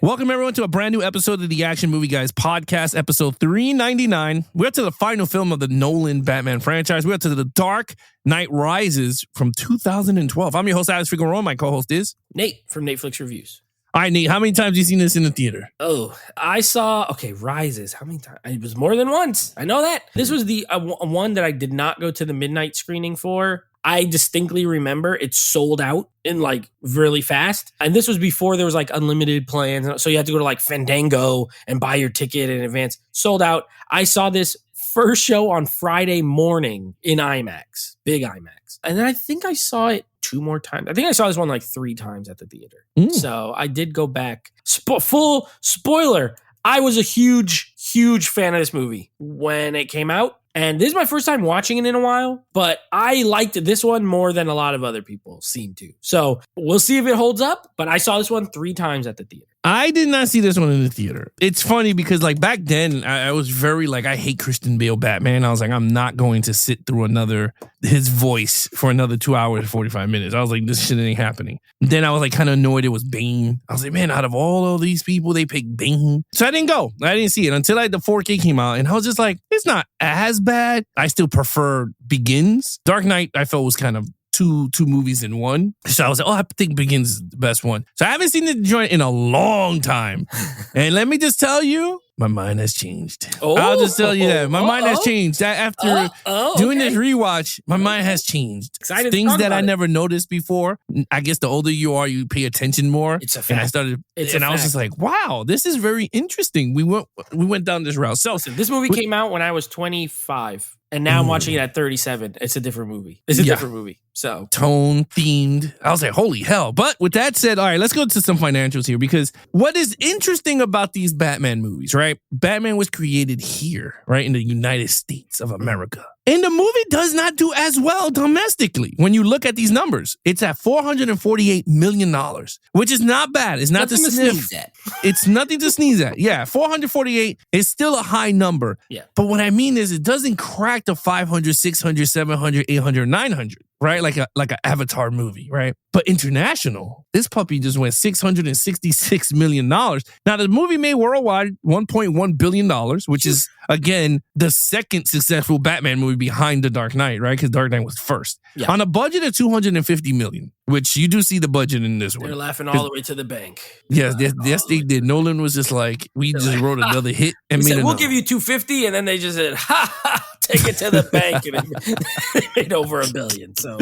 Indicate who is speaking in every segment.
Speaker 1: Welcome, everyone, to a brand new episode of the Action Movie Guys podcast, episode 399. We're to the final film of the Nolan Batman franchise. We're to The Dark Knight Rises from 2012. I'm your host, Alex Figueroa. My co-host is
Speaker 2: Nate from Netflix Reviews.
Speaker 1: All right, Nate, how many times have you seen this in the theater?
Speaker 2: I saw, Rises. How many times? It was more than once. I know that. This was the one that I did not go to the midnight screening for. I distinctly remember it sold out in really fast. And this was before there was unlimited plans. So you had to go to Fandango and buy your ticket in advance. Sold out. I saw this first show on Friday morning in IMAX, big IMAX. And then I think I saw it 2 more times. I think I saw this one 3 times at the theater. So I did go back. Full spoiler. I was a huge fan of this movie when it came out. And this is my first time watching it in a while, but I liked this one more than a lot of other people seem to. So we'll see if it holds up, but I saw this one 3 times at the theater.
Speaker 1: I did not see this one in the theater. It's funny because back then I was very I hate Christian Bale Batman. I was I'm not going to sit through his voice for another 2 hours and 45 minutes. I was this shit ain't happening. Then I was kind of annoyed it was Bane. I was man, out of all of these people, they picked Bane. So I didn't go. I didn't see it until the 4K came out. And I was just it's not as bad. I still prefer Begins. Dark Knight, I felt was kind of two movies in one. So I was I think Begins is the best one. So I haven't seen the joint in a long time. And let me just tell you, my mind has changed. I'll just tell you that. My mind has changed. After doing this rewatch, my mind has changed.
Speaker 2: Excited
Speaker 1: Things that I never noticed before. I guess the older you are, you pay attention more.
Speaker 2: It's a fact.
Speaker 1: And I was just wow, this is very interesting. We went down this route. So
Speaker 2: listen, this movie came out when I was 25. And now I'm watching it at 37. It's a different movie. Different movie. So
Speaker 1: tone, themed. I was holy hell. But with that said, all right, let's go to some financials here, because what is interesting about these Batman movies, right? Batman was created here, right? In the United States of America. And the movie does not do as well domestically. When you look at these numbers, it's at $448 million, which is not bad. It's not
Speaker 2: nothing
Speaker 1: to sniff at. It's nothing to sneeze at. Yeah, 448 is still a high number.
Speaker 2: Yeah.
Speaker 1: But what I mean is it doesn't crack the 500, 600, 700, 800, 900. Right? Like an Avatar movie, right? But international, this puppy just went $666 million. Now, the movie made worldwide $1.1 billion, which is, again, the second successful Batman movie behind The Dark Knight, right? Because Dark Knight was first. Yeah. On a budget of $250 million, which you do see the budget in this one.
Speaker 2: They're laughing all the way to the bank.
Speaker 1: Yes, they did. Nolan was just we just wrote another hit and made
Speaker 2: said,
Speaker 1: another.
Speaker 2: We'll give you $250, and then they just said, take it to the bank, and it made over $1 billion. So,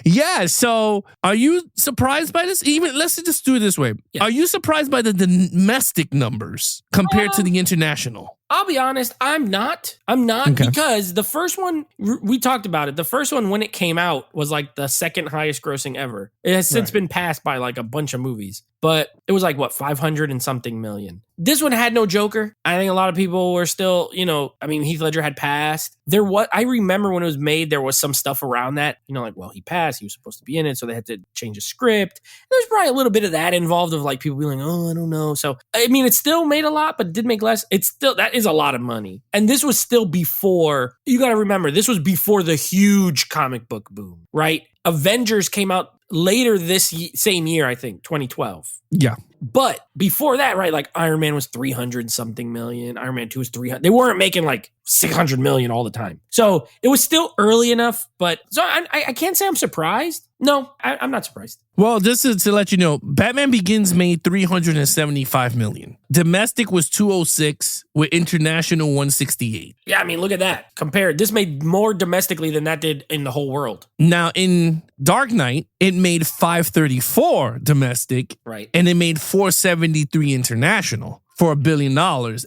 Speaker 1: yeah. So, are you surprised by this? Let's just do it this way. Yeah. Are you surprised by the domestic numbers compared to the international?
Speaker 2: I'll be honest, I'm not because the first one, we talked about it. The first one, when it came out, was the second highest grossing ever. It has since been passed by a bunch of movies, but it was 500 and something million. This one had no Joker. I think a lot of people were still, Heath Ledger had passed. I remember when it was made, there was some stuff around that, he passed, he was supposed to be in it, so they had to change the script. There's probably a little bit of that involved of people being I don't know. So, it still made a lot, but did make less. That is a lot of money. And this was still before, you got to remember, this was before the huge comic book boom, right? Avengers came out later this same year, I think, 2012.
Speaker 1: Yeah.
Speaker 2: But before that, right, Iron Man was 300 something million. Iron Man 2 was 300. They weren't making 600 million all the time. So it was still early enough, but so I can't say I'm surprised. No, I'm not surprised.
Speaker 1: Well, just to let you know, Batman Begins made $375 million. Domestic was 206, with international 168.
Speaker 2: Yeah, look at that. Compared, this made more domestically than that did in the whole world.
Speaker 1: Now, in Dark Knight, it made 534 domestic,
Speaker 2: right,
Speaker 1: and it made 473 international for $1 billion.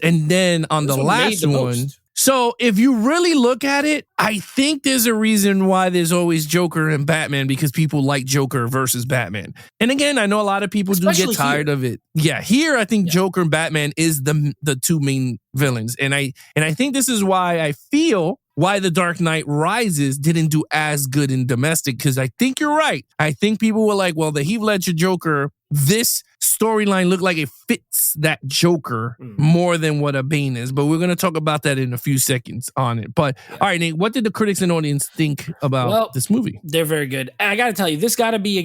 Speaker 1: And then on the last one. So if you really look at it, I think there's a reason why there's always Joker and Batman, because people like Joker versus Batman. And again, I know a lot of people do get tired of it. Yeah, here I think Joker and Batman is the two main villains. And I think this is why I feel why The Dark Knight Rises didn't do as good in domestic, because I think you're right. I think people were well, the Heath Ledger Joker this storyline looked like it fits that Joker more than what a Bane is. But we're going to talk about that in a few seconds on it. But all right, Nate, what did the critics and audience think about this movie?
Speaker 2: They're very good. I got to tell you, this got to be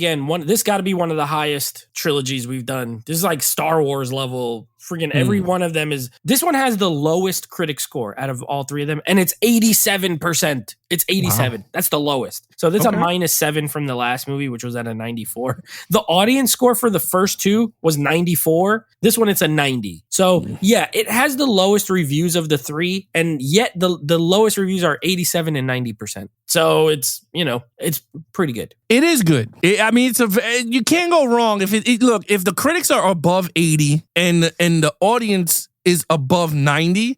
Speaker 2: one of the highest trilogies we've done. This is like Star Wars level. Freaking every one of them is. This one has the lowest critic score out of all three of them, and it's 87%. It's 87. Wow. That's the lowest. So this is a -7 from the last movie, which was at a 94. The audience score for the first two was 94. This one, it's a 90. So yeah, it has the lowest reviews of the three, and yet the lowest reviews are 87 and 90%. So it's pretty good.
Speaker 1: It is good. You can't go wrong if if the critics are above 80 and the audience is above 90,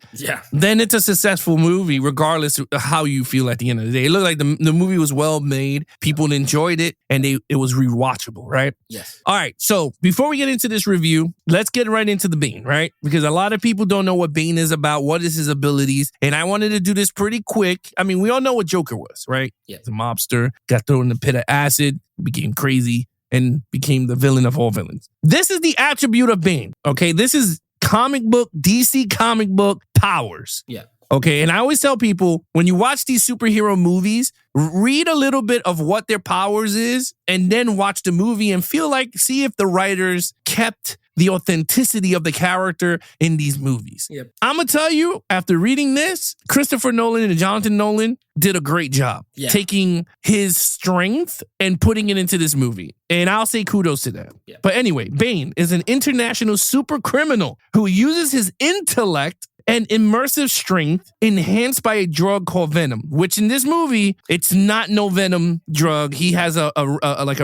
Speaker 1: then it's a successful movie, regardless of how you feel at the end of the day. It looked like the movie was well made, people enjoyed it, and it was rewatchable, right?
Speaker 2: Yes.
Speaker 1: All right, so before we get into this review, let's get right into the Bane, right? Because a lot of people don't know what Bane is about, what is his abilities, and I wanted to do this pretty quick. I mean, we all know what Joker was, right?
Speaker 2: Yeah.
Speaker 1: He's a mobster, got thrown in the pit of acid, became crazy, and became the villain of all villains. This is the attribute of Bane, okay? This is DC comic book powers.
Speaker 2: Yeah.
Speaker 1: Okay. And I always tell people, when you watch these superhero movies, read a little bit of what their powers is and then watch the movie and see if the writers kept the authenticity of the character in these movies.
Speaker 2: Yep.
Speaker 1: I'm going to tell you, after reading this, Christopher Nolan and Jonathan Nolan did a great job taking his strength and putting it into this movie. And I'll say kudos to them. Yeah. But anyway, Bane is an international super criminal who uses his intellect and immersive strength enhanced by a drug called Venom, which in this movie, it's not no Venom drug. He has a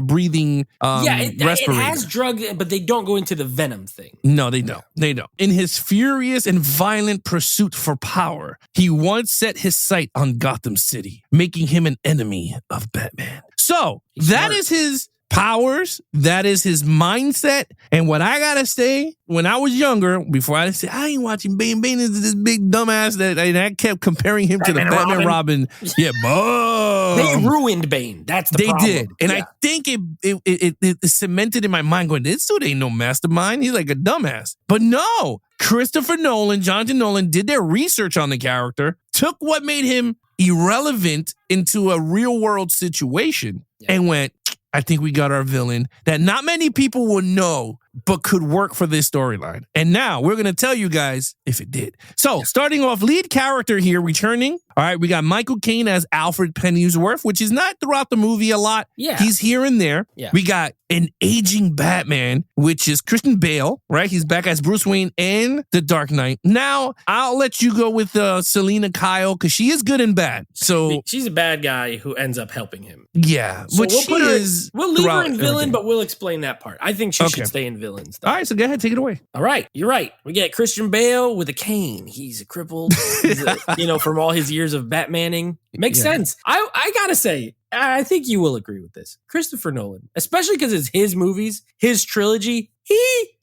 Speaker 1: breathing respirator.
Speaker 2: It has drug, but they don't go into the Venom thing.
Speaker 1: No, they don't. They don't. In his furious and violent pursuit for power, he once set his sight on Gotham City, making him an enemy of Batman. So that is his powers, that is his mindset. And what I gotta say, when I was younger, before I said, I ain't watching Bane. Bane is this big dumbass that I kept comparing him to the Batman Robin. Yeah, boom.
Speaker 2: They ruined Bane. That's the problem. They did.
Speaker 1: And I think it cemented in my mind going, this dude ain't no mastermind. He's like a dumbass. But no, Christopher Nolan, Jonathan Nolan did their research on the character, took what made him irrelevant into a real world situation and went, I think we got our villain that not many people will know, but could work for this storyline. And now we're going to tell you guys if it did. So starting off, lead character here returning. All right, we got Michael Caine as Alfred Pennyworth, which is not throughout the movie a lot.
Speaker 2: Yeah.
Speaker 1: He's here and there.
Speaker 2: Yeah.
Speaker 1: We got an aging Batman, which is Christian Bale, right? He's back as Bruce Wayne in The Dark Knight. Now, I'll let you go with Selena Kyle because she is good and bad. So
Speaker 2: she's a bad guy who ends up helping him.
Speaker 1: Yeah,
Speaker 2: so
Speaker 1: which
Speaker 2: we'll leave her in villain, but we'll explain that part. I think she should stay in villains. Though.
Speaker 1: All right, so go ahead, take it away.
Speaker 2: All right, you're right. We get Christian Bale with a cane. He's a crippled, from all his years of Batmaning. Makes sense. I gotta say, I think you will agree with this. Christopher Nolan, especially because it's his movies, his trilogy,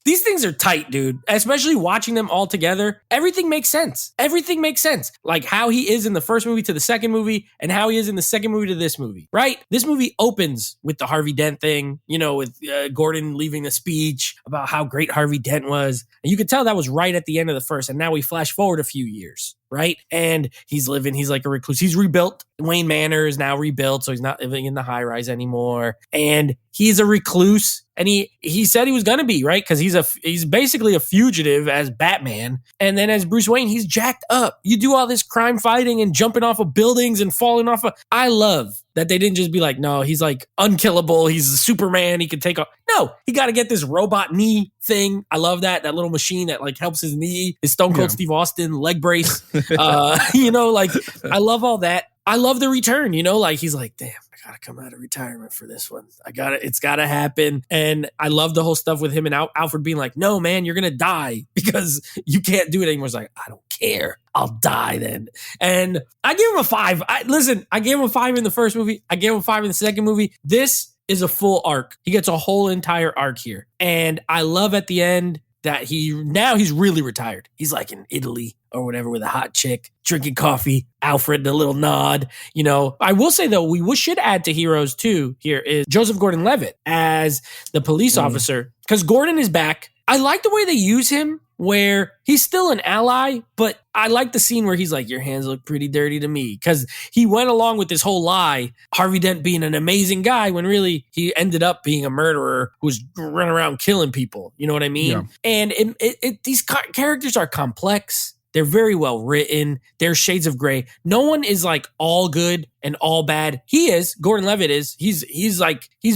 Speaker 2: these things are tight, dude. Especially watching them all together. Everything makes sense. Everything makes sense. Like how he is in the first movie to the second movie and how he is in the second movie to this movie, right? This movie opens with the Harvey Dent thing, with Gordon leaving a speech about how great Harvey Dent was. And you could tell that was right at the end of the first. And now we flash forward a few years, right? And he's like a recluse. He's rebuilt. Wayne Manor is now rebuilt. So he's not living in the high rise anymore. And he's a recluse. And he said he was going to be, right? Because he's basically a fugitive as Batman. And then as Bruce Wayne, he's jacked up. You do all this crime fighting and jumping off of buildings and falling off of... I love that they didn't just be like, no, he's like unkillable. He's a Superman. He can take off. No, he got to get this robot knee thing. I love that little machine that like helps his knee. His Stone Cold Steve Austin leg brace. I love all that. I love the return, like he's like, damn, I gotta come out of retirement for this one. It's gotta happen. And I love the whole stuff with him and Alfred being like, no, man, you're gonna die because you can't do it anymore. It's like, I don't care. I'll die then. And I gave him a 5. I gave him a 5 in the first movie. I gave him a 5 in the second movie. This is a full arc. He gets a whole entire arc here. And I love at the end that he's really retired. He's like in Italy or whatever with a hot chick, drinking coffee. Alfred, the little nod. I will say though, we should add to Heroes 2 here is Joseph Gordon-Levitt as the police officer, because Gordon is back. I like the way they use him, where he's still an ally, but I like the scene where he's like, your hands look pretty dirty to me, because he went along with this whole lie, Harvey Dent being an amazing guy, when really he ended up being a murderer who's running around killing people. You know what I mean? Yeah. And these characters are complex. They're very well written. They're shades of gray. No one is like all good and all bad. He is. Gordon-Levitt is. He's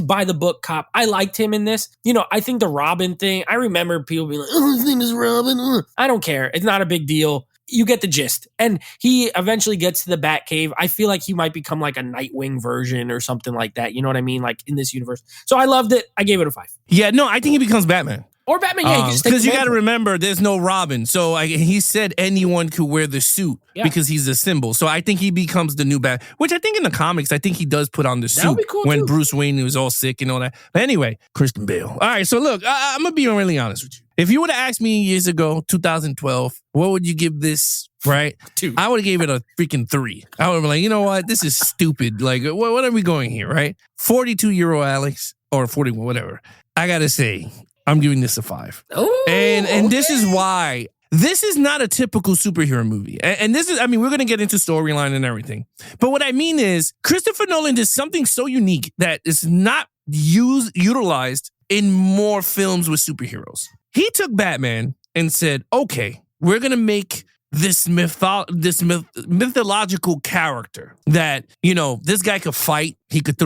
Speaker 2: by the book cop. I liked him in this. I think the Robin thing, I remember people being like, oh, his name is Robin. I don't care. It's not a big deal. You get the gist. And he eventually gets to the Batcave. I feel like he might become like a Nightwing version or something like that. You know what I mean? Like in this universe. So I loved it. I gave it a 5.
Speaker 1: Yeah, no, I think he becomes Batman.
Speaker 2: Or Batman, yeah.
Speaker 1: Because you got to remember, there's no Robin. So he said anyone could wear the suit because he's a symbol. So I think he becomes the new Batman, which I think in the comics, I think he does put on the suit when Bruce Wayne was all sick and all that. But anyway, Christian Bale. All right, so look, I'm going to be really honest with you. If you would have asked me years ago, 2012, what would you give this, right?
Speaker 2: 2.
Speaker 1: I would have gave it a freaking 3. I would have been like, you know what? This is stupid. Like, what are we going here, right? 42-year-old Alex, or 41, whatever. I got to say, I'm giving this a 5.
Speaker 2: Oh,
Speaker 1: and this is why. This is not a typical superhero movie. And this is, we're going to get into storyline and everything. But what I mean is, Christopher Nolan did something so unique that is not utilized in more films with superheroes. He took Batman and said, okay, we're going to make this mythological character that, this guy could fight. He could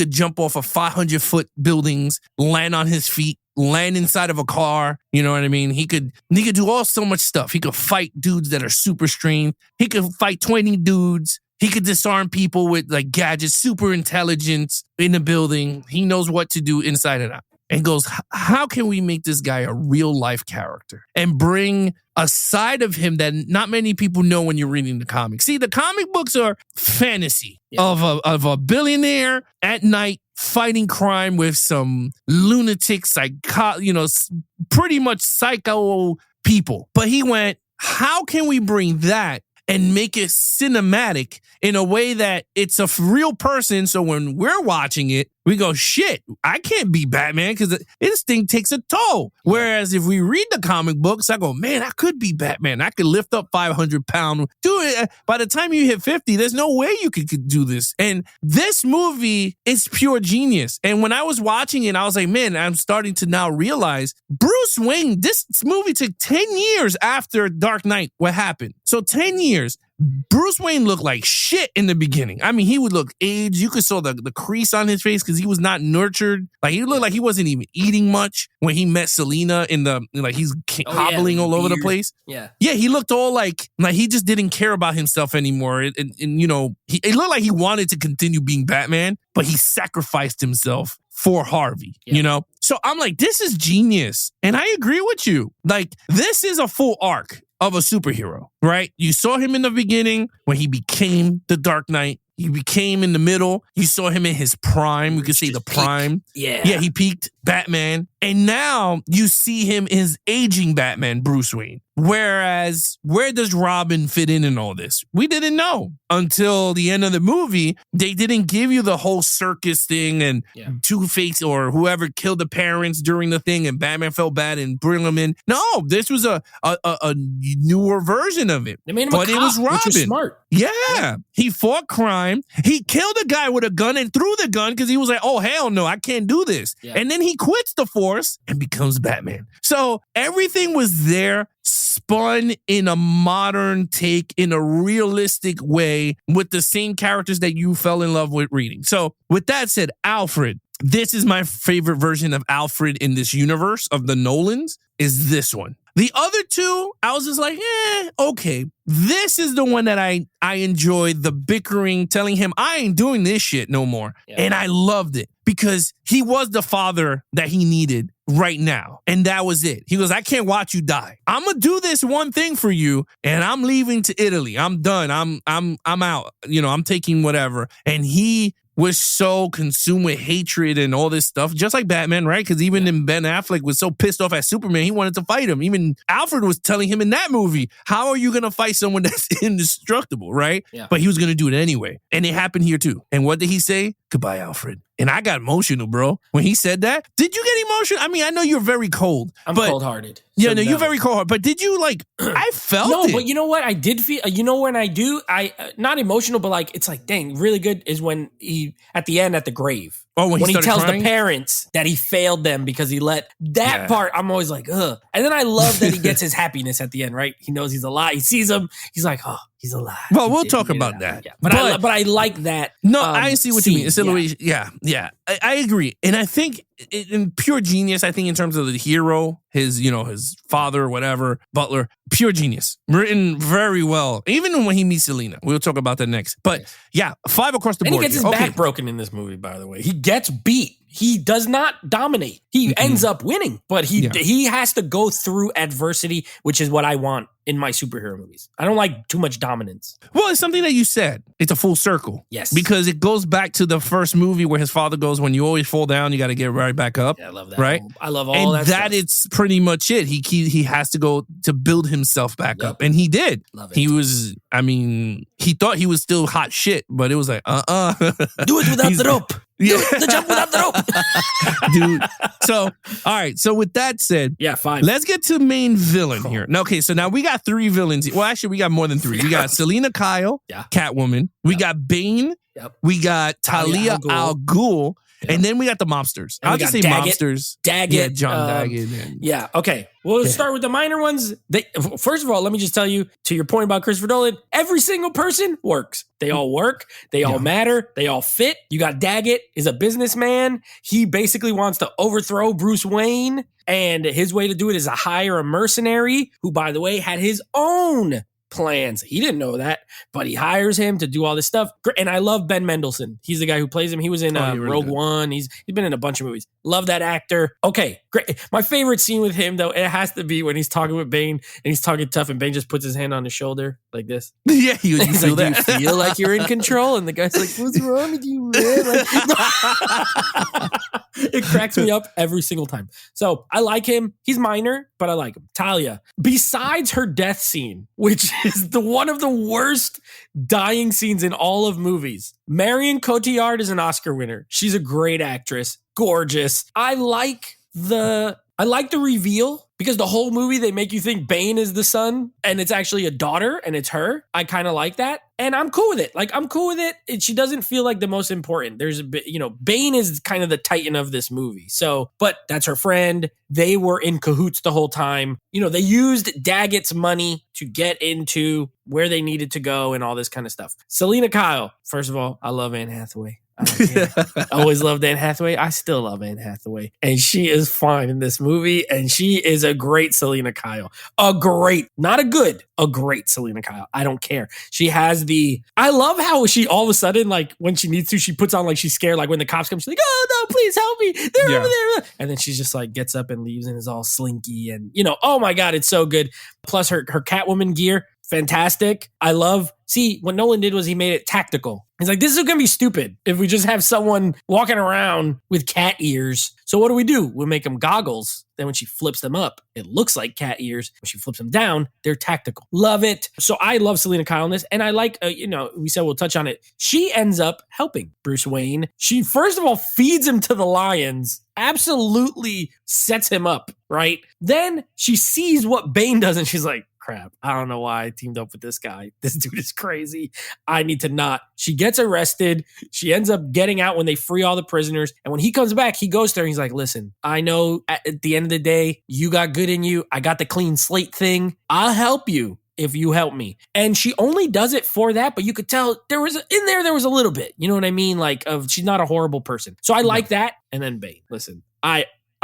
Speaker 1: jump off of 500-foot buildings, land on his feet, land inside of a car. You know what I mean? He could do so much stuff. He could fight dudes that are super strength. He could fight 20 dudes. He could disarm people with like gadgets, super intelligence in the building. He knows what to do inside and out. And goes, how can we make this guy a real life character and bring a side of him that not many people know when you're reading the comics? See, the comic books are fantasy of a billionaire at night fighting crime with some lunatic, pretty much psycho people. But he went, how can we bring that and make it cinematic in a way that it's a real person? So when we're watching it, we go, shit, I can't be Batman because this thing takes a toll. Whereas if we read the comic books, I go, man, I could be Batman. I could lift up 500 pounds. Do it. By the time you hit 50, there's no way you could do this. And this movie is pure genius. And when I was watching it, I was like, man, I'm starting to now realize Bruce Wayne, this movie took 10 years after Dark Knight, what happened. So 10 years. Bruce Wayne looked like shit in the beginning. He would look aged. You could saw the crease on his face because he was not nurtured. Like he looked like he wasn't even eating much when he met Selena he's hobbling all over the place.
Speaker 2: Yeah,
Speaker 1: he looked all like he just didn't care about himself anymore. And it looked like he wanted to continue being Batman, but he sacrificed himself for Harvey. So I'm like, this is genius, and I agree with you. Like, this is a full arc of a superhero, right? You saw him in the beginning when he became the Dark Knight. He became in the middle. You saw him in his prime. We could say the prime.
Speaker 2: Yeah,
Speaker 1: he peaked Batman. And now you see him as aging Batman, Bruce Wayne. Whereas, where does Robin fit in all this? We didn't know until the end of the movie. They didn't give you the whole circus thing and Two-Face or whoever killed the parents during the thing and Batman felt bad and bring him in. No, this was a newer version of it.
Speaker 2: They made him
Speaker 1: but
Speaker 2: a cop,
Speaker 1: it was Robin.
Speaker 2: Which was smart.
Speaker 1: Yeah, he fought crime. He killed a guy with a gun and threw the gun because he was like, oh, hell no, I can't do this. Yeah. And then he quits the force and becomes Batman. So everything was there, spun in a modern take, in a realistic way, with the same characters that you fell in love with reading. So with that said, Alfred, this is my favorite version of Alfred in this universe of the Nolans, is this one. The other two, I was just like, okay. This is the one that I enjoyed, the bickering, telling him, I ain't doing this shit no more. Yeah. And I loved it because he was the father that he needed right now. And that was it. He goes, I can't watch you die. I'm going to do this one thing for you and I'm leaving to Italy. I'm done. I'm out. I'm taking whatever. And he was so consumed with hatred and all this stuff, just like Batman, right? Because even in Ben Affleck was so pissed off at Superman, he wanted to fight him. Even Alfred was telling him in that movie, how are you going to fight someone that's indestructible, right?
Speaker 2: Yeah.
Speaker 1: But he was going to do it anyway. And it happened here too. And what did he say? Goodbye, Alfred. And I got emotional, bro. When he said that, did you get emotional? I mean, I know you're very cold.
Speaker 2: I'm cold-hearted.
Speaker 1: Yeah, so no, you're very cold-hearted. But did you I felt it.
Speaker 2: No, but you know what? I did feel, when I do, not emotional, but it's dang, really good is when he, at the end at the grave.
Speaker 1: Oh, when he
Speaker 2: tells
Speaker 1: crying?
Speaker 2: The parents that he failed them because he let that part, I'm always like, ugh. And then I love that he gets his happiness at the end, right? He knows he's alive. He sees him. He's like, oh, he's alive.
Speaker 1: Well, we'll talk about that.
Speaker 2: Yeah. But I like that.
Speaker 1: No, I see what you mean. It's the way,
Speaker 2: yeah.
Speaker 1: I agree. And I think in pure genius, I think in terms of the hero, his father, whatever, Butler, pure genius. Written very well. Even when he meets Selina. We'll talk about that next. But 5 across the board.
Speaker 2: And he gets his back broken in this movie, by the way. He gets beat. He does not dominate. He ends up winning, but he has to go through adversity, which is what I want in my superhero movies. I don't like too much dominance.
Speaker 1: Well, it's something that you said. It's a full circle.
Speaker 2: Yes.
Speaker 1: Because it goes back to the first movie where his father goes, when you always fall down, you got to get right back up.
Speaker 2: Yeah, I love that.
Speaker 1: Right?
Speaker 2: I love all that stuff.
Speaker 1: And it's pretty much it. He has to go to build himself back up. And he did.
Speaker 2: Love it.
Speaker 1: He was, he thought he was still hot shit, but it was like,
Speaker 2: Do it without the rope.
Speaker 1: Yeah.
Speaker 2: The jump without the rope.
Speaker 1: Dude. So, all right. So with that said,
Speaker 2: 5.
Speaker 1: Let's get to main villain here. Now, okay, so now we got 3 villains. Well, actually, we got more than 3. We got Selina Kyle, Catwoman. We got Bane.
Speaker 2: Yep.
Speaker 1: We got Talia al Ghul.
Speaker 2: Yep.
Speaker 1: And then we got the mobsters.
Speaker 2: And
Speaker 1: I'll just say
Speaker 2: Daggett.
Speaker 1: mobsters.
Speaker 2: Daggett.
Speaker 1: Yeah, John Daggett.
Speaker 2: Yeah, okay. Well, let's start with the minor ones. First of all, let me just tell you, to your point about Christopher Nolan, every single person works. They all work. They all matter. They all fit. You got Daggett is a businessman. He basically wants to overthrow Bruce Wayne. And his way to do it is to hire a mercenary who, by the way, had his own plans. He didn't know that, but he hires him to do all this stuff. And I love Ben Mendelsohn. He's the guy who plays him. He was in Rogue One. He's been in a bunch of movies. Love that actor. Okay, great. My favorite scene with him, though, it has to be when he's talking with Bane and he's talking tough, and Bane just puts his hand on his shoulder like this.
Speaker 1: Yeah, he's like,
Speaker 2: do you feel like you're in control? And the guy's like, what's wrong with you, man? Like, it cracks me up every single time. So I like him. He's minor, but I like him. Talia, besides her death scene, which is one of the worst dying scenes in all of movies. Marion Cotillard is an Oscar winner. She's a great actress, gorgeous. I like the reveal because the whole movie they make you think Bane is the son and it's actually a daughter and it's her. I kind of like that. And I'm cool with it. I'm cool with it. She doesn't feel like the most important. There's a bit, Bane is kind of the titan of this movie. So, but that's her friend. They were in cahoots the whole time. They used Daggett's money to get into where they needed to go and all this kind of stuff. Selina Kyle. First of all, I love Anne Hathaway. I don't care. I always loved Anne Hathaway. I still love Anne Hathaway. And she is fine in this movie. And she is a great Selina Kyle. A great Selina Kyle. I don't care. She has I love how she all of a sudden, when she needs to, she puts on she's scared. When the cops come, she's like, oh no, please help me. They're over there. And then she's just gets up and leaves and is all slinky. And, oh my God, it's so good. Plus her Catwoman gear. Fantastic. I love, what Nolan did was he made it tactical. He's like, this is going to be stupid if we just have someone walking around with cat ears. So what do? We'll make them goggles. Then when she flips them up, it looks like cat ears. When she flips them down, they're tactical. Love it. So I love Selina Kyle in this. And I like, we said we'll touch on it. She ends up helping Bruce Wayne. She, first of all, feeds him to the lions. Absolutely sets him up, right? Then she sees what Bane does and she's like, crap, I don't know why I teamed up with this guy. This dude is crazy. I need to not. She gets arrested. She ends up getting out when they free all the prisoners. And when he comes back, he goes there and he's like, listen, I know at the end of the day, you got good in you. I got the clean slate thing. I'll help you if you help me. And she only does it for that, but you could tell there was a little bit, you know what I mean? She's not a horrible person. So I like that. And then Bane, listen,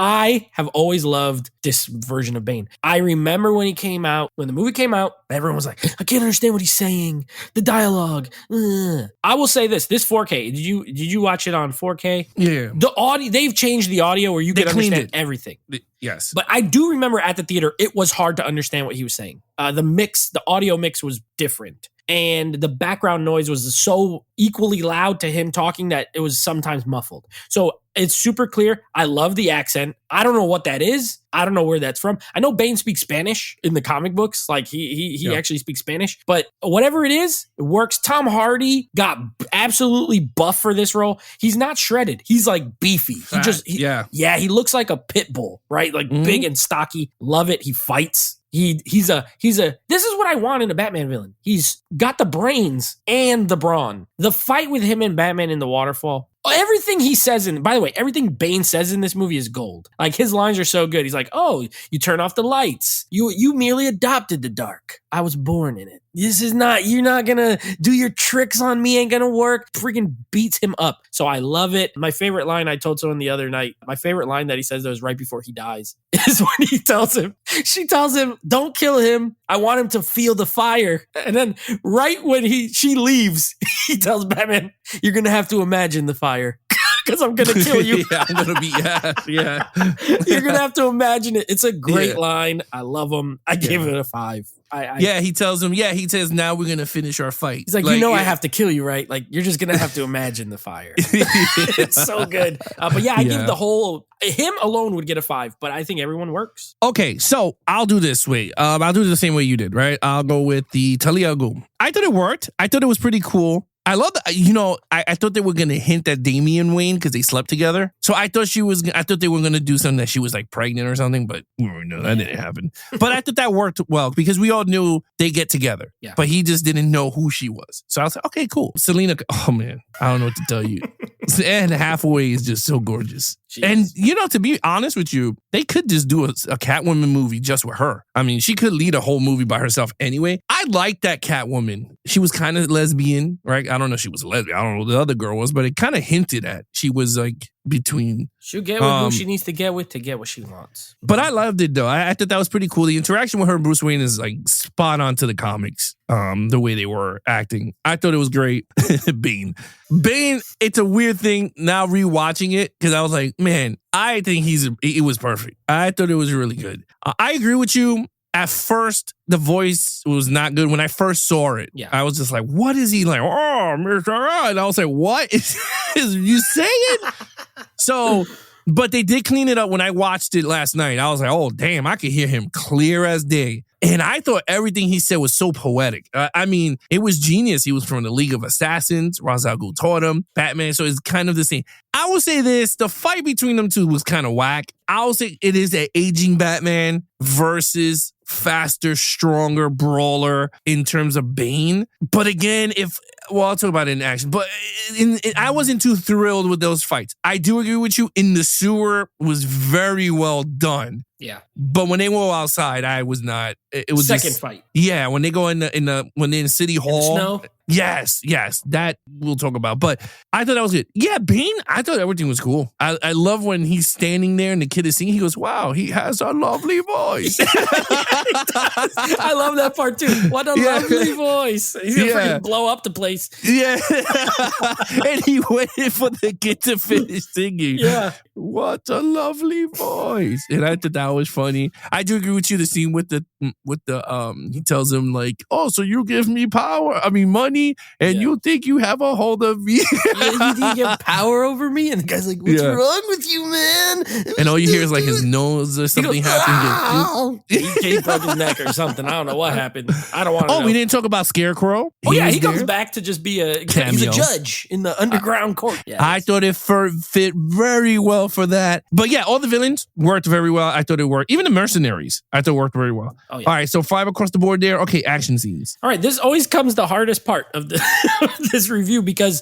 Speaker 2: I have always loved this version of Bane. I remember when the movie came out, everyone was like, I can't understand what he's saying. The dialogue. I will say this 4K. Did you watch it on 4K?
Speaker 1: Yeah.
Speaker 2: The audio, they've changed the audio where you can understand everything.
Speaker 1: Yes.
Speaker 2: But I do remember at the theater, it was hard to understand what he was saying. The audio mix was different. and the background noise was so equally loud to him talking that it was sometimes muffled. So it's super clear. I love the accent. I don't know what that is. I don't know where that's from. I know Bane speaks Spanish in the comic books. Like he actually speaks Spanish, but whatever it is, it works. Tom Hardy got absolutely buff for this role. He's not shredded. He's like beefy. He looks like a pit bull, right? Like big and stocky. Love it. He fights. He's a this is what I want in a Batman villain. He's got the brains and the brawn. The fight with him and Batman in the waterfall. Everything he says by the way, everything Bane says in this movie is gold. Like his lines are so good. He's like, "Oh, you turn off the lights. You merely adopted the dark. I was born in it. You're not gonna do your tricks on me, ain't gonna work." Freaking beats him up. So I love it. My favorite line, I told someone the other night, my favorite line that he says that was right before he dies is when she tells him, "Don't kill him. I want him to feel the fire." And then right when she leaves, he tells Batman, "You're gonna have to imagine the fire." Because I'm gonna kill you.
Speaker 1: I'm gonna be yeah.
Speaker 2: You're gonna have to imagine it. It's a great line. I love him. I gave it a 5.
Speaker 1: He tells him. He says, "Now we're gonna finish our fight."
Speaker 2: He's like, I have to kill you, right? Like you're just gonna have to imagine the fire. It's so good. But I give the whole him alone would get a 5, but I think everyone works.
Speaker 1: Okay, so I'll do this way. I'll do it the same way you did, right? I'll go with the Talia al Ghul. I thought it worked. I thought it was pretty cool. I love that. I thought they were going to hint at Damian Wayne because they slept together. So I thought they were going to do something that she was like pregnant or something, but no, that didn't happen. But I thought that worked well because we all knew they get together, but he just didn't know who she was. So I was like, okay, cool. Selena, oh man, I don't know what to tell you. Anne Hathaway is just so gorgeous. And, to be honest with you, they could just do a Catwoman movie just with her. I mean, she could lead a whole movie by herself anyway. I like that Catwoman. She was kind of lesbian, right? I don't know if she was a lesbian. I don't know what the other girl was, but it kind of hinted at she was like between.
Speaker 2: She'll get with who she needs to get with to get what she wants.
Speaker 1: But I loved it, though. I thought that was pretty cool. The interaction with her and Bruce Wayne is like spot on to the comics, the way they were acting. I thought it was great. Bane, it's a weird thing now rewatching it because I was like, man, I think it was perfect. I thought it was really good. I agree with you. At first, the voice was not good. When I first saw it, I was just like, what is he like? Oh, Mr. And I was like, what is you saying? So, but they did clean it up when I watched it last night. I was like, oh, damn, I could hear him clear as day. And I thought everything he said was so poetic. I mean, it was genius. He was from the League of Assassins. Ra's al Ghul taught him. Batman, so it's kind of the same. I will say this, the fight between them two was kind of whack. I will say it is an aging Batman versus faster, stronger brawler in terms of Bane. But again, I'll talk about it in action. But I wasn't too thrilled with those fights. I do agree with you. In the sewer was very well done.
Speaker 2: Yeah.
Speaker 1: But when they go outside, I was not. It was
Speaker 2: second fight.
Speaker 1: Yeah, when they go when they're in City Hall.
Speaker 2: Snow.
Speaker 1: Yes, that we'll talk about. But I thought that was good. Yeah, Bane, I thought everything was cool. I love when he's standing there and the kid is singing. He goes, wow, he has a lovely voice.
Speaker 2: I love that part too. What a lovely voice. He's going to freaking blow up the place.
Speaker 1: Yeah. And he waited for the kid to finish singing.
Speaker 2: Yeah.
Speaker 1: What a lovely voice. And I thought that was funny. I do agree with you. The scene with the he tells him like, oh, so you give me money and you think you have a hold of me.
Speaker 2: You think you have power over me? And the guy's like, what's wrong with you, man?
Speaker 1: And all you hear is like his nose or something happened.
Speaker 2: He broke his neck or something. I don't know what happened. I don't want to know.
Speaker 1: We didn't talk about Scarecrow.
Speaker 2: He comes back to just be he's a judge in the underground court. Yeah,
Speaker 1: I thought it fit very well for that. But yeah, all the villains worked very well. I thought it worked. Even the mercenaries, I thought worked very well. All right, so 5 across the board there. Okay, action scenes.
Speaker 2: All right, this always comes the hardest part of this review because,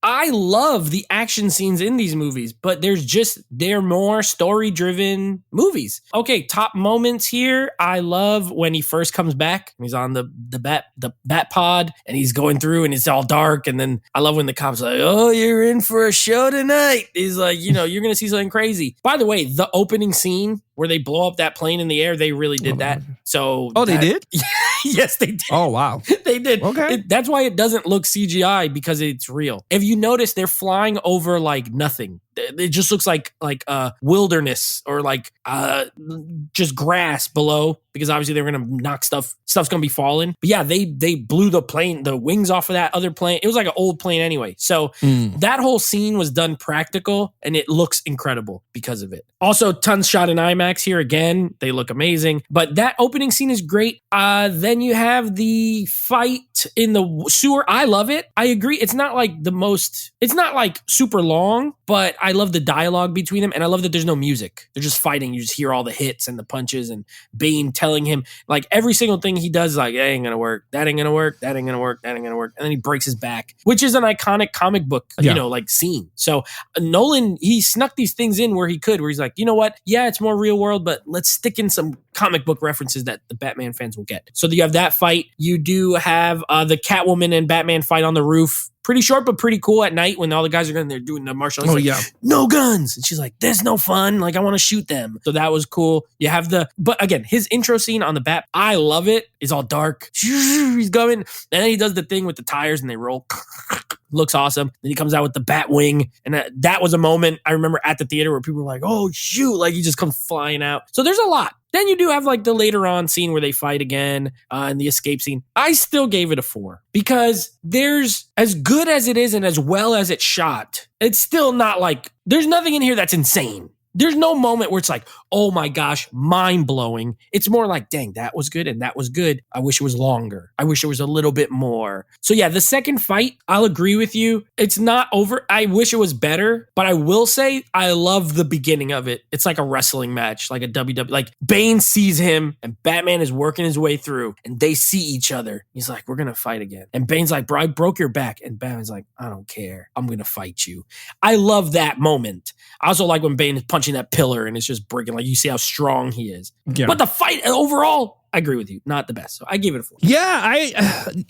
Speaker 2: I love the action scenes in these movies, but they're more story-driven movies. Okay, top moments here. I love when he first comes back. He's on the bat pod and he's going through and it's all dark. And then I love when the cop's like, oh, you're in for a show tonight. He's like, you're going to see something crazy. By the way, the opening scene where they blow up that plane in the air, they really did that. So
Speaker 1: they did?
Speaker 2: Yes, they did.
Speaker 1: Oh, wow.
Speaker 2: They did.
Speaker 1: Okay.
Speaker 2: That's why it doesn't look CGI because it's real. If you notice, they're flying over like nothing. it just looks like wilderness or like just grass below, because obviously they're gonna knock stuff's gonna be falling. But yeah, they blew the wings off of that other plane. It was like an old plane anyway. So that whole scene was done practical, and it looks incredible because of it. Also, tons shot in IMAX here again. They look amazing. But that opening scene is great. Then you have the fight in the sewer. I love it. I agree. It's not like super long, but I love the dialogue between them, and I love that there's no music. They're just fighting. You just hear all the hits and the punches, and Bane telling him like every single thing he does is like, that ain't gonna work, that ain't gonna work, that ain't gonna work, that ain't gonna work. And then he breaks his back, which is an iconic comic book, like scene. So Nolan, he snuck these things in where he's like, you know what? Yeah, it's more real world, but let's stick in some comic book references that the Batman fans will get. So you have that fight. You do have the Catwoman and Batman fight on the roof. Pretty short, but pretty cool at night when all the guys are going there doing the martial arts. No guns. And she's like, there's no fun. Like, I want to shoot them. So that was cool. You have but again, his intro scene on the Bat, I love it. It's all dark. He's going. And then he does the thing with the tires and they roll. Looks awesome. Then he comes out with the bat wing. And that was a moment I remember at the theater where people were like, oh, shoot. Like, he just comes flying out. So there's a lot. Then you do have like the later on scene where they fight again and the escape scene. I still gave it a 4 because there's, as good as it is and as well as it's shot, it's still not like, there's nothing in here that's insane. There's no moment where it's like, oh my gosh, mind blowing. It's more like, dang, that was good and that was good. I wish it was longer. I wish it was a little bit more. So yeah, the second fight, I'll agree with you. It's not over. I wish it was better, but I will say I love the beginning of it. It's like a wrestling match, like a WWE. Like Bane sees him and Batman is working his way through and they see each other. He's like, we're going to fight again. And Bane's like, bro, I broke your back. And Batman's like, I don't care. I'm going to fight you. I love that moment. I also like when Bane is punching that pillar and it's just breaking. Like, you see how strong he is. Yeah. But the fight overall, I agree with you. Not the best. So I gave it a 4.
Speaker 1: Yeah,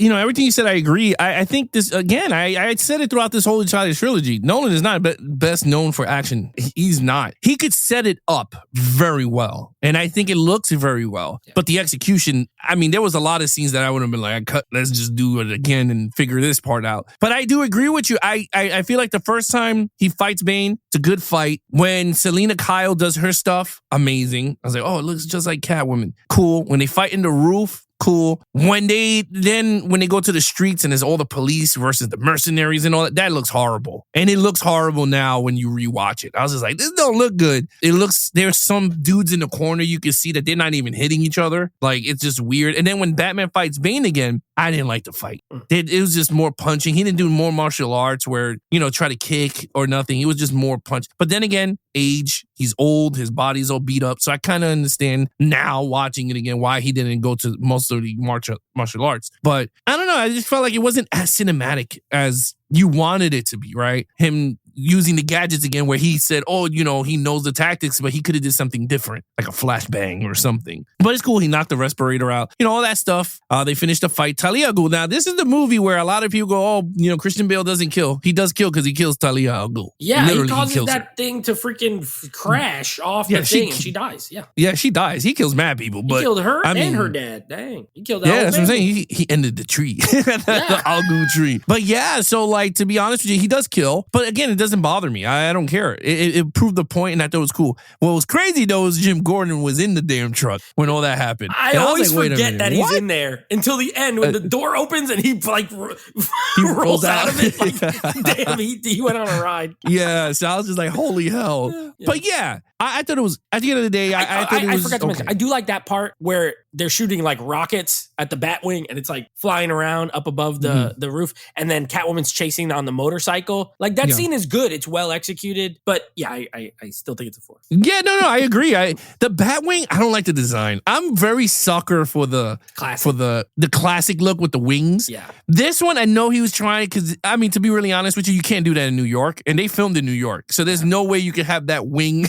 Speaker 1: everything you said, I agree. I think this, again, I said it throughout this whole entire trilogy. Nolan is not best known for action. He's not. He could set it up very well. And I think it looks very well. Yeah. But the execution, I mean, there was a lot of scenes that I would have been like, let's just do it again and figure this part out. But I do agree with you. I feel like the first time he fights Bane, it's a good fight. When Selena Kyle does her stuff, amazing. I was like, oh, it looks just like Catwoman. Cool. When they fight in the roof, cool. When they go to the streets and there's all the police versus the mercenaries and all that looks horrible. And it looks horrible now when you rewatch it. I was just like, this don't look good. There's some dudes in the corner you can see that they're not even hitting each other. Like, it's just weird. And then when Batman fights Bane again, I didn't like the fight. It was just more punching. He didn't do more martial arts where, try to kick or nothing. It was just more punch. But then again, age, he's old, his body's all beat up. So I kind of understand now watching it again why he didn't go to most of the martial arts. But I don't know. I just felt like it wasn't as cinematic as you wanted it to be, right? Him using the gadgets again where he said, oh, he knows the tactics, but he could have did something different, like a flashbang or something. But it's cool. He knocked the respirator out, all that stuff. They finished the fight. Talia al Ghul. Now, this is the movie where a lot of people go, oh, Christian Bale doesn't kill. He does kill because he kills Talia al Ghul.
Speaker 2: Yeah, literally, he causes that thing to freaking crash off the thing and she dies. Yeah.
Speaker 1: Yeah, she dies. He kills mad people. But
Speaker 2: he killed her and her dad. Dang. He killed that whole
Speaker 1: that's family. What I'm saying. He ended the tree. The al Ghul tree. But yeah, so like, to be honest with you, he does kill. But again, it doesn't bother me. I don't care. It proved the point, and I thought it was cool. What was crazy, though, is Jim Gordon was in the damn truck when all that happened.
Speaker 2: I always forget that he's in there until the end when the door opens and he like he rolls out of it. Like, damn, he went on a ride.
Speaker 1: Yeah, so I was just like, holy hell. Yeah. But yeah, I thought it was, at the end of the day, I thought it was,
Speaker 2: forgot to mention, I do like that part where they're shooting like rockets at the Batwing and it's like flying around up above the roof, and then Catwoman's chasing on the motorcycle. Like, that scene is good. It's well executed, but yeah, I still think it's a 4.
Speaker 1: Yeah, no, I agree. The Batwing, I don't like the design. I'm very sucker for the classic. For the classic look with the wings.
Speaker 2: Yeah.
Speaker 1: This one, I know he was trying, because, I mean, to be really honest with you, you can't do that in New York, and they filmed in New York, so there's no way you can have that wing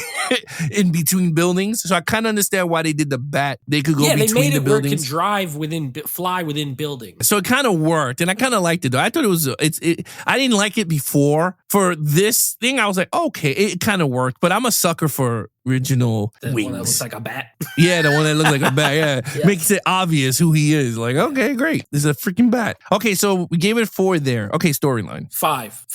Speaker 1: in between buildings. So I kind of understand why they did the bat. They could go between the buildings. Yeah, they made it where it can fly within buildings. So it kind of worked, and I kind of liked it, though. I thought it was, I didn't like it before. For this thing, I was like, okay, it kind of worked, but I'm a sucker for original
Speaker 2: The
Speaker 1: wings.
Speaker 2: one that looks like a bat.
Speaker 1: Yeah, the one that looks like a bat. Yeah.
Speaker 2: Yeah.
Speaker 1: Makes it obvious who he is. Like, okay, great. This is a freaking bat. Okay, so we gave it 4 there. Okay, storyline.
Speaker 2: 5.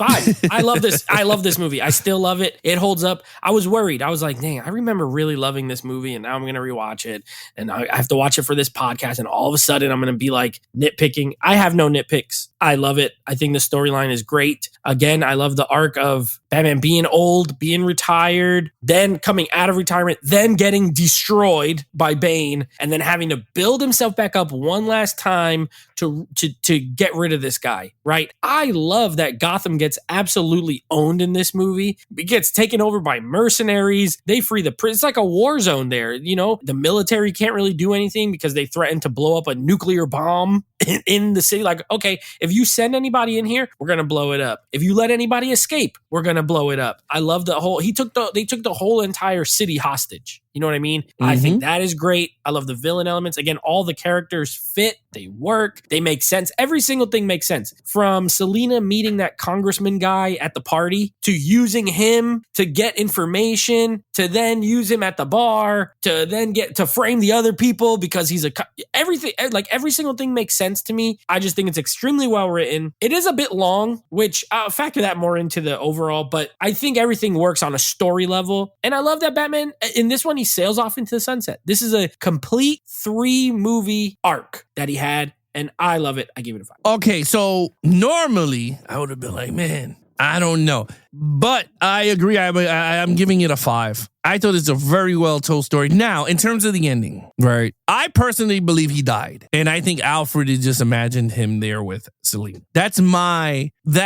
Speaker 2: I love this. I love this movie. I still love it. It holds up. I was worried. I was like, dang, I remember really loving this movie, and now I'm going to rewatch it. And I have to watch it for this podcast. And all of a sudden, I'm going to be like nitpicking. I have no nitpicks. I love it. I think the storyline is great. Again, I love the arc of Batman being old, being retired, then coming out of retirement, then getting destroyed by Bane, and then having to build himself back up one last time to get rid of this guy, right? I love that Gotham gets absolutely owned in this movie. It gets taken over by mercenaries. They free the prison. It's like a war zone there. You know, the military can't really do anything because they threaten to blow up a nuclear bomb in the city. Like, okay, if you send anybody in here, we're going to blow it up. If you let anybody escape, we're going to blow it up. I love the whole, they took the whole entire city hostage. You know what I mean? Mm-hmm. I think that is great. I love the villain elements. Again, all the characters fit, they work, they make sense. Every single thing makes sense. From Selina meeting that congressman guy at the party, to using him to get information, to then use him at the bar, to then get to frame the other people because he's everything, like every single thing makes sense to me. I just think it's extremely well written. It is a bit long, which I'll factor that more into the overall, but I think everything works on a story level. And I love that Batman, in this one, he sails off into the sunset. This is a complete 3-movie arc that he had, and I love it. I give it a 5.
Speaker 1: Okay, so normally I would have been like, man, I don't know. But I agree. I'm giving it a 5. I thought it's a very well told story. Now, in terms of the ending, right? I personally believe he died. And I think Alfred had just imagined him there with Selina. That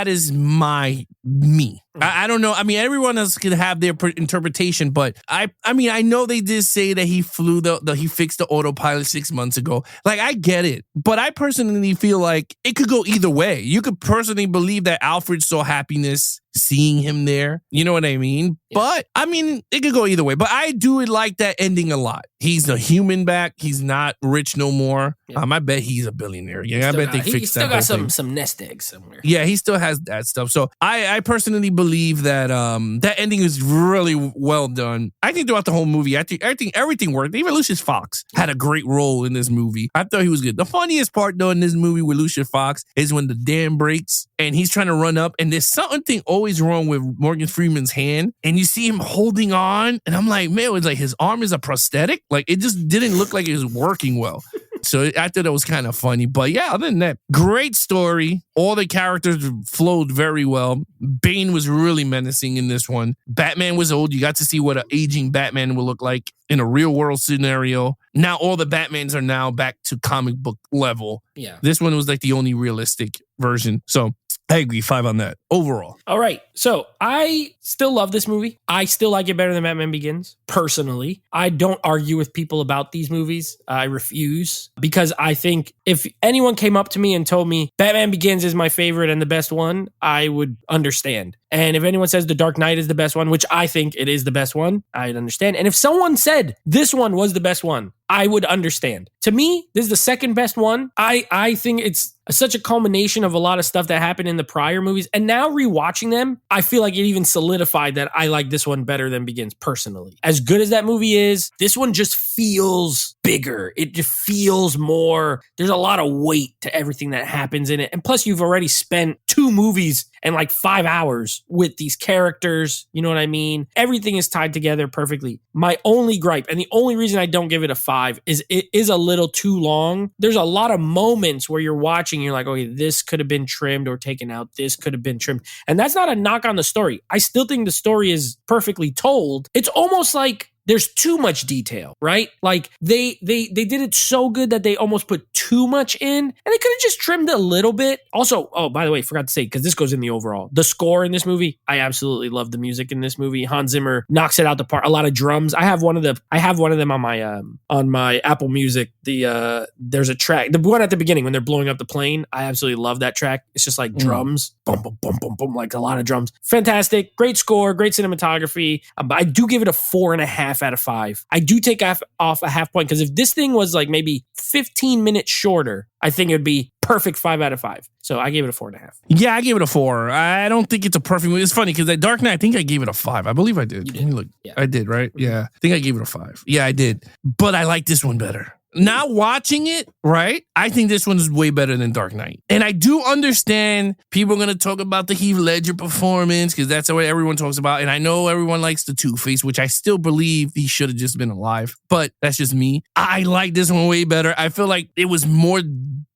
Speaker 1: is my me. I don't know. I mean, everyone else could have their interpretation, but I mean, I know they did say that he flew he fixed the autopilot 6 months ago. Like, I get it. But I personally feel like it could go either way. You could personally believe that Alfred saw happiness seeing him there. You know what I mean? Yeah. But I mean, it could go either way. But I do like that ending a lot. He's a human back. He's not rich no more. Yeah. I bet he's a billionaire. Yeah, I bet they fixed that. He still got some
Speaker 2: nest eggs somewhere.
Speaker 1: Yeah, he still has that stuff. So I personally believe that that ending is really well done. I think throughout the whole movie, I think everything worked. Even Lucius Fox had a great role in this movie. I thought he was good. The funniest part though in this movie with Lucius Fox is when the dam breaks and he's trying to run up, and there's something always wrong with Morgan Freeman's hand, and you see him holding on, and I'm like, man, it was like his arm is a prosthetic. Like, it just didn't look like it was working well. So I thought it was kind of funny. But yeah, other than that, great story. All the characters flowed very well. Bane was really menacing in this one. Batman was old. You got to see what an aging Batman would look like in a real world scenario. Now all the Batmans are now back to comic book level.
Speaker 2: Yeah.
Speaker 1: This one was like the only realistic version. So I agree, 5 on that overall.
Speaker 2: All right. So I still love this movie. I still like it better than Batman Begins, personally. I don't argue with people about these movies. I refuse, because I think if anyone came up to me and told me Batman Begins is my favorite and the best one, I would understand. And if anyone says The Dark Knight is the best one, which I think it is the best one, I'd understand. And if someone said this one was the best one, I would understand. To me, this is the second best one. I think it's such a culmination of a lot of stuff that happened in the prior movies. And now rewatching them, I feel like it even solidified that I like this one better than Begins personally. As good as that movie is, this one just feels bigger. It just feels more. There's a lot of weight to everything that happens in it. And plus, you've already spent 2 movies and like 5 hours with these characters. You know what I mean? Everything is tied together perfectly. My only gripe, and the only reason I don't give it a 5, is it is a little too long. There's a lot of moments where you're watching, you're like, okay, this could have been trimmed or taken out. This could have been trimmed. And that's not a knock on the story. I still think the story is perfectly told. It's almost like there's too much detail, right? Like they did it so good that they almost put too much in, and they could have just trimmed a little bit. Also, oh, by the way, forgot to say, because this goes in the overall, the score in this movie, I absolutely love the music in this movie. Hans Zimmer knocks it out the park. A lot of drums. I have one of them on my Apple Music. There's a track, the one at the beginning when they're blowing up the plane. I absolutely love that track. It's just like drums, boom, boom, boom, boom, boom, like a lot of drums. Fantastic, great score, great cinematography. I do give it a 4.5 out of 5. I do take off a half point, because if this thing was like maybe 15 minutes shorter, I think it would be perfect 5 out of 5. So I gave it a 4.5.
Speaker 1: Yeah, I gave it a 4. I don't think it's a perfect movie. It's funny because that Dark Knight, I think I gave it a 5. I believe I did.
Speaker 2: You did.
Speaker 1: Let me look.
Speaker 2: Yeah.
Speaker 1: I did, right? Yeah. I think I gave it a 5. Yeah, I did. But I like this one better. Now watching it, right? I think this one is way better than Dark Knight. And I do understand people are going to talk about the Heath Ledger performance because that's what everyone talks about. And I know everyone likes the Two-Face, which I still believe he should have just been alive. But that's just me. I like this one way better. I feel like it was more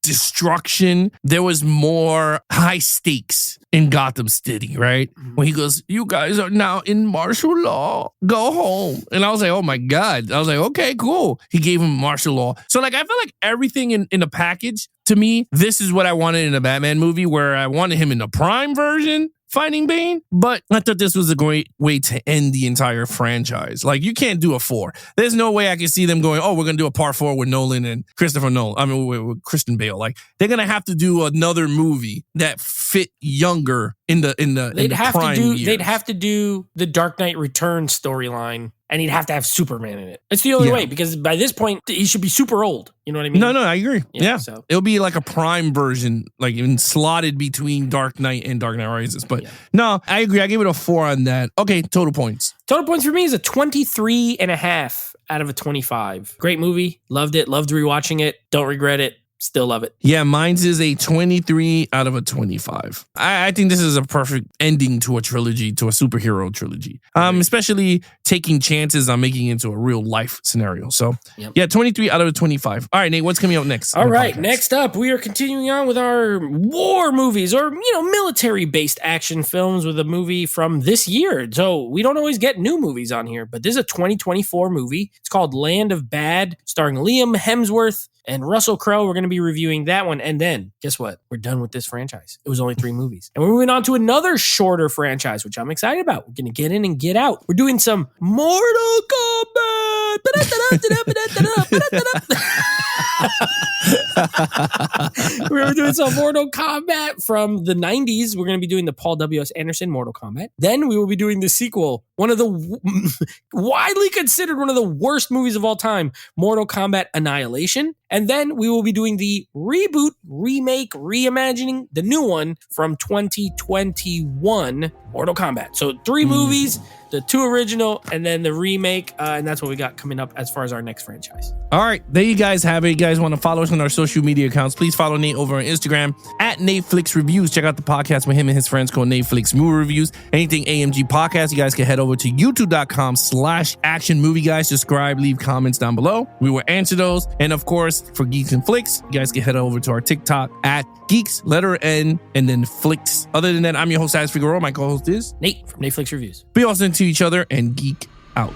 Speaker 1: destruction. There was more high stakes in Gotham City, right? When he goes, you guys are now in martial law. Go home. And I was like, oh my God. I was like, okay, cool. He gave him martial law. So like, I feel like everything in the package, to me, this is what I wanted in a Batman movie, where I wanted him in the prime version fighting Bane, but I thought this was a great way to end the entire franchise. Like, you can't do a 4. There's no way I can see them going, oh, we're going to do a part 4 with Nolan and Christopher Nolan. I mean, with Christian Bale. Like, they're going to have to do another movie that fit younger in the prime years.
Speaker 2: They'd have to do the Dark Knight Returns storyline, and he'd have to have Superman in it. It's the only way, because by this point, he should be super old. You know what I mean?
Speaker 1: No, I agree. Yeah.
Speaker 2: So
Speaker 1: it'll be like a prime version, like even slotted between Dark Knight and Dark Knight Rises. But no, I agree. I gave it a 4 on that. Okay, total points.
Speaker 2: Total points for me is a 23.5 out of a 25. Great movie. Loved it. Loved rewatching it. Don't regret it. Still love it.
Speaker 1: Yeah, mine's is a 23 out of a 25. I think this is a perfect ending to a trilogy, to a superhero trilogy. Especially taking chances on making it into a real life scenario. So, yeah, 23 out of a 25. All right, Nate, what's coming out next?
Speaker 2: All right, next up, we are continuing on with our war movies, or, military-based action films, with a movie from this year. So we don't always get new movies on here, but this is a 2024 movie. It's called Land of Bad, starring Liam Hemsworth and Russell Crowe. We're going to be reviewing that one. And then, guess what? We're done with this franchise. It was only 3 movies. And we're moving on to another shorter franchise, which I'm excited about. We're going to get in and get out. We're doing some Mortal Kombat. We're doing some Mortal Kombat from the 90s. We're going to be doing the Paul W.S. Anderson Mortal Kombat. Then we will be doing the sequel, one of the widely considered one of the worst movies of all time, Mortal Kombat Annihilation. And then we will be doing the reboot, remake, reimagining, the new one from 2021, Mortal Kombat. So 3 movies, the 2 original, and then the remake. And that's what we got coming up as far as our next franchise.
Speaker 1: All right, there you guys have it. You guys want to follow us on our social media accounts, please follow Nate over on Instagram at Nateflix Reviews. Check out the podcast with him and his friends called Nateflix Movie Reviews. Anything AMG Podcast, you guys can head over to youtube.com/Action Movie Guys. Subscribe, leave comments down below. We will answer those. And of course, for Geeks and Flicks, you guys can head over to our TikTok at Geeks, letter N, and then Flicks. Other than that, I'm your host, Alex Figueroa. My co-host is
Speaker 2: Nate from Nateflix Reviews.
Speaker 1: Be awesome to each other and geek out.